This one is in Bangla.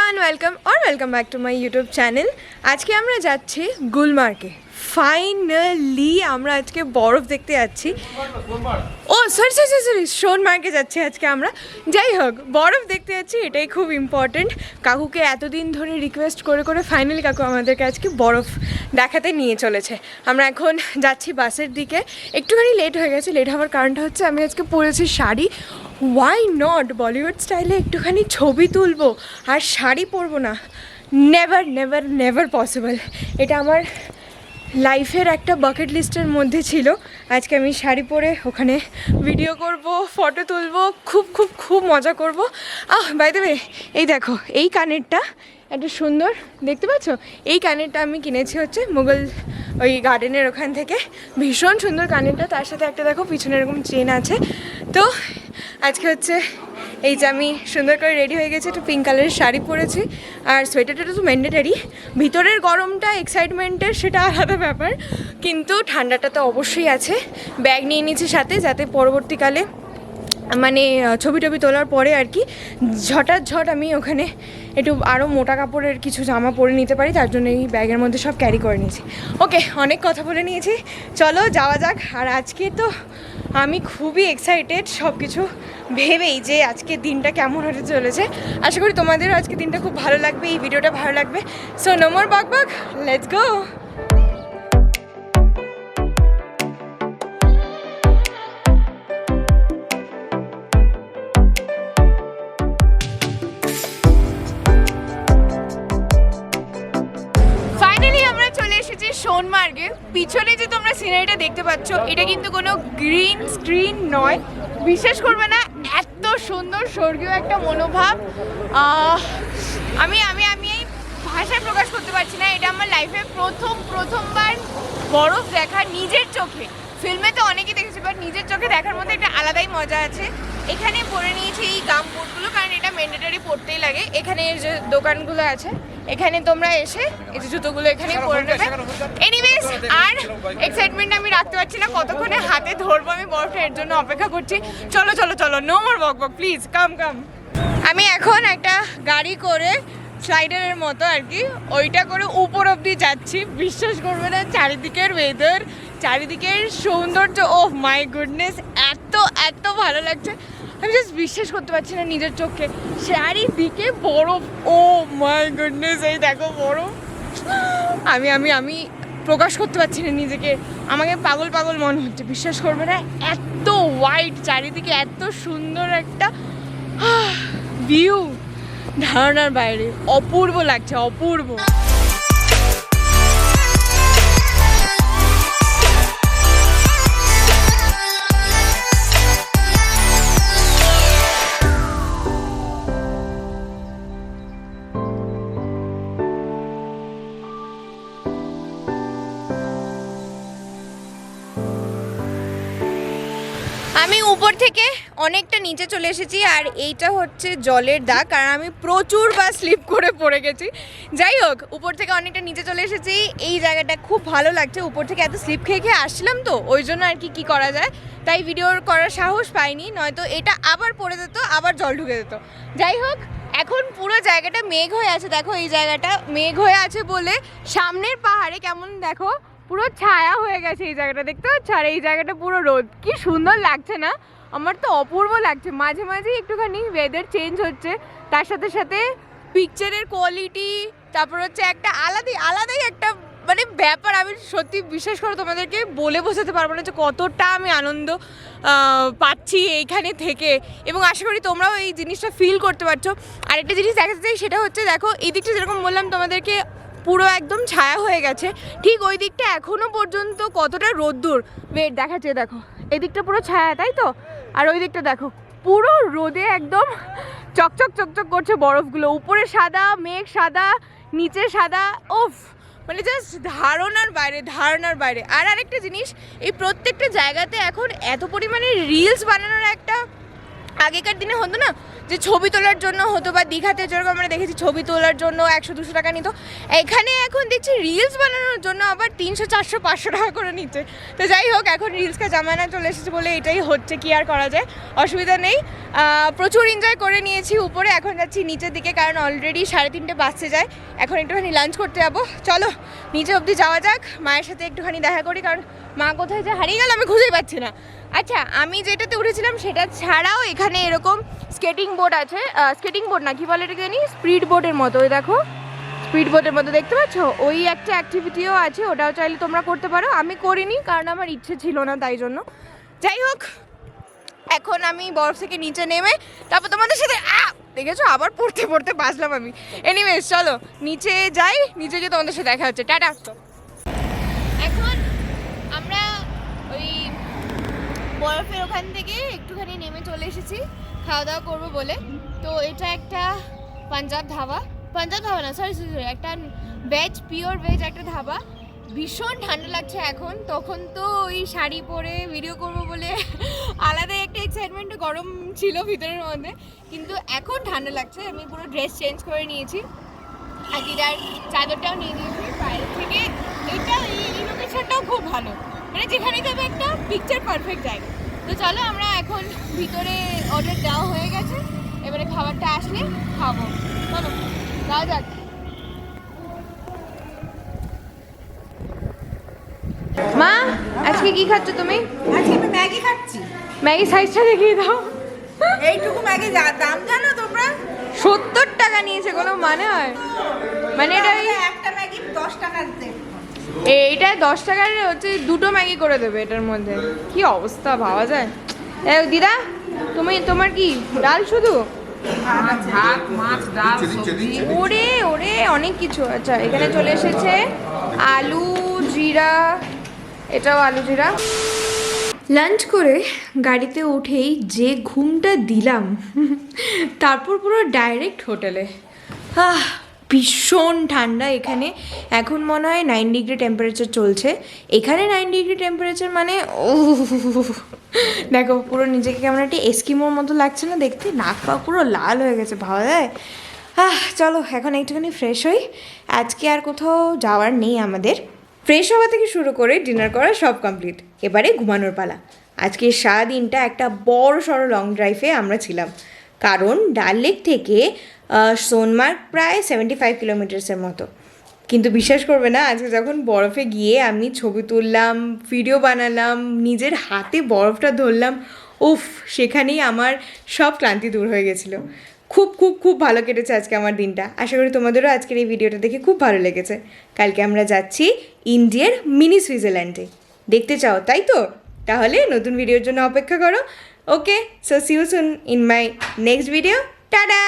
Everyone welcome back to my YouTube channel. आज के আমরা যাচ্ছি গুলমার্গে। ফাইনালি আমরা আজকে বরফ দেখতে যাচ্ছি। ও সরি সোনমার্গে যাচ্ছি আজকে আমরা। যাই হোক, বরফ দেখতে যাচ্ছি, এটাই খুব ইম্পর্টেন্ট। কাকুকে এতদিন ধরে রিকোয়েস্ট করে করে ফাইনালি কাকু আমাদেরকে আজকে বরফ দেখাতে নিয়ে চলেছে। আমরা এখন যাচ্ছি বাসের দিকে। একটুখানি লেট হয়ে গেছে। লেট হওয়ার কারণটা হচ্ছে আমি আজকে পরেছি শাড়ি। ওয়াই নট, বলিউড স্টাইলে একটুখানি ছবি তুলবো আর শাড়ি পরবো না? Never never never possible. এটা আমার লাইফের একটা বাকেট লিস্টের মধ্যে ছিল। আজকে আমি শাড়ি পরে ওখানে ভিডিও করব, ফটো তুলবো, খুব খুব খুব মজা করব। বাই দ্য ওয়ে, এই দেখো, এই কানেরটা একটা সুন্দর, দেখতে পাচ্ছ? এই কানেরটা আমি কিনেছি হচ্ছে মুঘল ওই গার্ডেনের ওখান থেকে। ভীষণ সুন্দর কানেরটা। তার সাথে একটা দেখো পিছনে এরকম চেন আছে। তো আজকে হচ্ছে এই যে আমি সুন্দর করে রেডি হয়ে গেছি, একটু পিঙ্ক কালারের শাড়ি পরেছি আর সোয়েটারটা তো ম্যান্ডেটারি। ভিতরের গরমটা এক্সাইটমেন্টের সেটা আলাদা ব্যাপার, কিন্তু ঠান্ডাটা তো অবশ্যই আছে। ব্যাগ নিয়ে নিয়েছি সাথে, যাতে পরবর্তীকালে মানে ছবি টবি তোলার পরে আর কি ঝট আমি ওখানে একটু আরও মোটা কাপড়ের কিছু জামা পরে নিতে পারি। তার জন্য এই ব্যাগের মধ্যে সব ক্যারি করে নিয়েছি। ওকে, অনেক কথা বলে নিয়েছি, চলো যাওয়া যাক। আর আজকে তো আমি খুবই এক্সাইটেড সব কিছু ভেবেই যে আজকের দিনটা কেমন হতে চলেছে। আশা করি তোমাদেরও আজকের দিনটা খুব ভালো লাগবে, এই ভিডিওটা ভালো লাগবে। সো নো মোর বকবক, লেটস গো। সোনমার্গে পিছনে যে তোমরা সিনারিটা দেখতে পাচ্ছ, এটা কিন্তু কোনো গ্রিন স্ক্রিন নয়। বিশ্বাস করবে না, এত সুন্দর স্বর্গীয় একটা মনোভাব। আমি আমি আমি এই ভাষায় প্রকাশ করতে পারছি না। এটা আমার লাইফে প্রথমবার বরফ দেখা নিজের চোখে। ফিল্মে তো অনেকেই দেখেছি, বাট নিজের চোখে দেখার মধ্যে একটা আলাদাই মজা আছে। এখানে পরে নিয়েছি এই গাম বুটগুলো, কারণ এটা ম্যান্ডেটরি পরতেই লাগে। এখানে যে দোকানগুলো আছে, এখানে তোমরা এসে এই যে জুতোগুলো এখানে পরে নেবে। এনিওয়েজ, আর এক্সাইটমেন্ট আমি রাখতে পারছি না, কতক্ষণে হাতে ধরবো আমি বরফটা, এর জন্য অপেক্ষা করছি। চলো চলো চলো, নো মোর বকবক, প্লিজ কাম। আমি এখন একটা গাড়ি করে স্লাইডারের মতো আর কি, ওইটা করে উপর অব্দি যাচ্ছি। বিশ্বাস করবে না, চারিদিকের ওয়েদার, চারিদিকের সৌন্দর্য, ওহ মাই গুডনেস, এত ভালো লাগছে। আমি জাস্ট বিশ্বাস করতে পারছি না নিজের চোখে। চারিদিকে বরফ, ও মাই গুডনেস, এই দেখো বরফ। আমি প্রকাশ করতে পারছি না নিজেকে, আমাকে পাগল মনে হচ্ছে। বিশ্বাস করবে না, এত হোয়াইট চারিদিকে, এত সুন্দর একটা ভিউ, ধারণার বাইরে। অপূর্ব লাগছে, অপূর্ব। আমি উপর থেকে অনেকটা নিচে চলে এসেছি, আর এইটা হচ্ছে জলের দাগ, কারণ আমি প্রচুর স্লিপ করে পড়ে গেছি। যাই হোক, উপর থেকে অনেকটা নিচে চলে এসেছি। এই জায়গাটা খুব ভালো লাগছে। উপর থেকে এত স্লিপ খেয়ে আসলাম তো, ওই জন্য আর কি করা যায়, তাই ভিডিও করার সাহস পাইনি, নয়তো এটা আবার পড়ে যেত, আবার জল ঢুকে যেত। যাই হোক, এখন পুরো জায়গাটা মেঘ হয়ে আছে। দেখো, এই জায়গাটা মেঘ হয়ে আছে বলে সামনের পাহাড়ে কেমন দেখো পুরো ছায়া হয়ে গেছে এই জায়গাটা, দেখতে পাচ্ছ? আর এই জায়গাটা পুরো রোদ। কি সুন্দর লাগছে না? আমার তো অপূর্ব লাগছে। মাঝে মাঝে একটুখানি ওয়েদার চেঞ্জ হচ্ছে, তার সাথে সাথে পিকচারের কোয়ালিটি, তারপর হচ্ছে একটা আলাদাই একটা মানে ব্যাপার। আমি সত্যি বিশ্বাস করো, তোমাদেরকে বলে বোঝাতে পারবো না যে কতটা আমি আনন্দ পাচ্ছি এইখানে থেকে, এবং আশা করি তোমরাও এই জিনিসটা ফিল করতে পারছো। আর একটা জিনিস দেখাতে চাই, সেটা হচ্ছে দেখো, এই দিকটা যেরকম বললাম তোমাদেরকে পুরো একদম ছায়া হয়ে গেছে, ঠিক ওই দিকটা এখনো পর্যন্ত কতটা রোদ্দুর ওয়েট দেখাচ্ছে। দেখো, এই দিকটা পুরো ছায়া, তাই তো? আর ওই দিকটা দেখো, পুরো রোদে একদম চকচক করছে বরফগুলো। উপরে সাদা মেঘ, সাদা নিচে সাদা, ওফ, মানে জাস্ট ধারণার বাইরে। আর আরেকটা জিনিস, এই প্রত্যেকটা জায়গাতে এখন এত পরিমাণে রিলস বানানোর একটা আগেকার দিনে হতো না যে ছবি তোলার জন্য হতো, বা দীঘাতে যেরকম আমরা দেখেছি ছবি তোলার জন্য 100-200 টাকা নিত, এখানে এখন দেখছি রিলস বানানোর জন্য আবার 300-400-500 টাকা করে নিচ্ছে। তো যাই হোক, এখন রিলস কা জামানা চলে এসেছে বলে এটাই হচ্ছে, কি আর করা যায়, অসুবিধা নেই। প্রচুর এনজয় করে নিয়েছি উপরে, এখন যাচ্ছি নিচের দিকে, কারণ অলরেডি 3:30 বাজতে যায়। এখন একটুখানি লাঞ্চ করতে যাবো, চলো নিচে অবধি যাওয়া যাক, মায়ের সাথে একটুখানি দেখা করি, কারণ মা কোথায় যে হারিয়ে গেল আমি খুঁজেই পাচ্ছি না। আচ্ছা, আমি যেটাতে উঠেছিলাম সেটা ছাড়াও এখানে এরকম স্কেটিং বোর্ড আছে, স্কেটিং বোর্ড না কি বলে এটাকে জানি, স্পিড বোর্ডের মতো, ওই দেখো স্পিড বোর্ডের মতো দেখতে পাচ্ছ, ওই একটা অ্যাক্টিভিটিও আছে, ওটাও চাইলে তোমরা করতে পারো। আমি করিনি কারণ আমার ইচ্ছে ছিল না, তাই জন্য। যাই হোক, এখন আমি বরফ থেকে নিচে নেমে তারপর তোমাদের সাথে দেখেছো আবার পড়তে পড়তে বাঁচলাম আমি। এনিওয়েজ চলো নিচে যাই, নিচে গিয়ে তোমাদের সাথে দেখা হচ্ছে, টাটা। এখন আমরা ওই বরফের ওখান থেকে একটুখানি নেমে চলে এসেছি খাওয়া দাওয়া করবো বলে। তো এটা একটা পাঞ্জাব ধাবা না, সরি একটা পিওর ভেজ একটা ধাবা। ভীষণ ঠান্ডা লাগছে এখন, তখন তো ওই শাড়ি পরে ভিডিও করবো বলে আলাদাই একটা এক্সাইটমেন্ট, গরম ছিল ভিতরের মধ্যে, কিন্তু এখন ঠান্ডা লাগছে। আমি পুরো ড্রেস চেঞ্জ করে নিয়েছি, আর দিদার চাদরটাও নিয়ে নিয়েছি বাইরে থেকে। এই লোকেশনটাও খুব ভালো, মানে যেখানে যাবে একটা পিকচার পারফেক্ট জায়গা। তো চলো আমরা এখন ভিতরে, অর্ডার দেওয়া হয়ে গেছে, এবারে খাবারটা আসলে খাবো, চলো যাওয়া যাক। মা আজকে কি খাচ্ছ তুমি? আজকে আমি ম্যাগি খাচ্ছি। ম্যাগি সাইজটা দেখিয়ে দাও। এইটুকু ম্যাগি দাম জানো তোমরা? 70 টাকা নিয়েছে, কোনো মানে হয়? মানে এটা একটা ম্যাগি 10 টাকা দিতে। এইটা 10 টাকার হচ্ছে 2টো ম্যাগি করে দেবে এটার মধ্যে, কি অবস্থা ভাবা যায়। দিদা তোমার কি ডাল শুধু? ভাত, মাছ, ডাল, সবজি। ওরে ওরে অনেক কিছু। আচ্ছা এখানে চলে এসেছে আলু জিরা, এটাও আলু জিরা। লাঞ্চ করে গাড়িতে উঠেই যে ঘুমটা দিলাম, তারপর পুরো ডাইরেক্ট হোটেলে। ভীষণ ঠান্ডা এখানে, এখন মনে হয় 9 ডিগ্রি টেম্পারেচার চলছে এখানে। 9 ডিগ্রি টেম্পারেচার মানে ও দেখো পুরো নিজেকে কেমন একটা এস্কিমোর মতো লাগছে না দেখতে, নাক পা পুরো লাল হয়ে গেছে, ভাবা যায়। চলো এখন একটুখানি ফ্রেশ হই, আজকে আর কোথাও যাওয়ার নেই আমাদের। ফ্রেশ হওয়া থেকে শুরু করে ডিনার করা সব কমপ্লিট, এবারে ঘুমানোর পালা। আজকে সারাদিনটা একটা বড় সড়ো লং ড্রাইভে আমরা ছিলাম, কারণ ডাল লেক থেকে সোনমার্গ প্রায় 75 কিলোমিটার্সের মতো। কিন্তু বিশ্বাস করবে না, আজকে যখন বরফে গিয়ে আমি ছবি তুললাম, ভিডিও বানালাম, নিজের হাতে বরফটা ধরলাম, উফ, সেখানেই আমার সব ক্লান্তি দূর হয়ে গেছিলো। খুব খুব খুব ভালো কেটেছে আজকে আমার দিনটা। আশা করি তোমাদেরও আজকের এই ভিডিওটা দেখে খুব ভালো লেগেছে। কালকে আমরা যাচ্ছি ইন্ডিয়ার মিনি সুইজারল্যান্ডে, দেখতে চাও তাই তো? তাহলে নতুন ভিডিওর জন্য অপেক্ষা করো। Okay, so see you soon in my next video, tata.